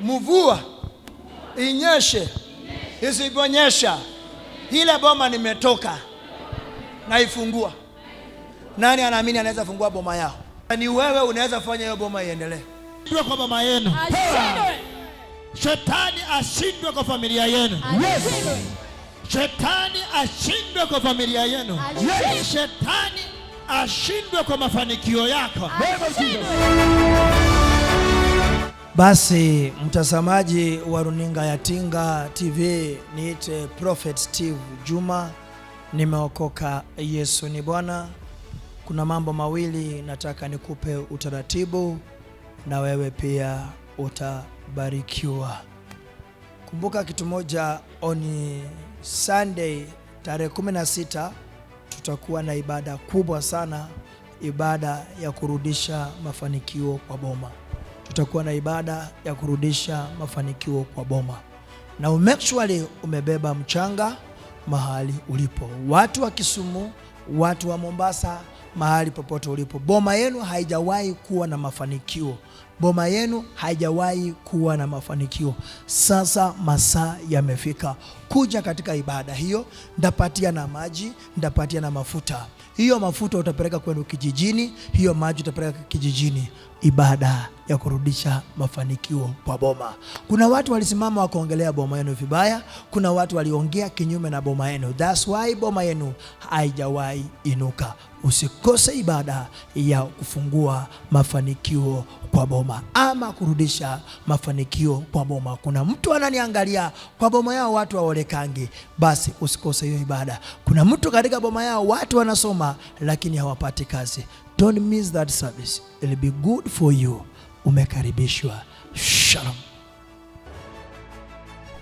mvua inyeshe isiponyesha, ile boma nimetoka naifungua. Nani anaamini anaweza fungua boma yao? Ni wewe unaweza fanya hiyo boma iendelee. Ashindwe kwa boma yenu. Shetani ashindwe kwa familia yenu. Shetani ashindwe kwa familia yenu. Shetani ashindwe kwa mafanikio yako. Basi mtazamaji wa runinga ya Tinga TV, niite Prophet Steve Juma, nimeokoka, Yesu ni Bwana. Kuna mambo mawili nataka nikupe utaratibu na wewe pia utabarikiwa. Kumbuka kitu moja, on Sunday tarehe 16 tutakuwa na ibada kubwa sana, ibada ya kurudisha mafanikio kwa boma. Tutakuwa na ibada ya kurudisha mafanikio kwa boma, na make sure umebeba mchanga mahali ulipo. Watu wa Kisumu, watu wa Mombasa, mahali popote ulipo, boma yenu haijawahi kuwa na mafanikio. Boma yenu haijawahi kuwa na mafanikio. Sasa masaa yamefika kuja katika ibada hiyo. Ndapatia na maji, ndapatia na mafuta. Hiyo mafuta utapeleka kwenu kijijini, hiyo maji utapeleka kijijini. Ibada ya kurudisha mafanikio kwa boma. Kuna watu walisimama wakaongelea boma yenu vibaya, kuna watu waliongea kinyume na boma yenu. That's why boma yenu haijawahi inuka. Usikose ibada ya kufungua mafanikio kwa boma ama kurudisha mafanikio kwa boma. Kuna mtu ananiangalia kwa boma yao watu waolekangi, basi usikose hiyo ibada. Kuna mtu katika boma yao watu wanasoma lakini hawapati kazi. Don't miss that service. It'll be good for you. Umekaribishwa. Shalom.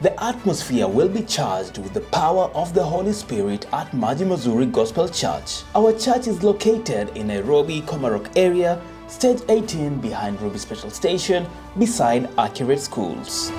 The atmosphere will be charged with the power of the Holy Spirit at Maji Mazuri Gospel Church. Our church is located in Nairobi, Komarok area, Stage 18 behind Ruby Special Station, beside Accurate Schools.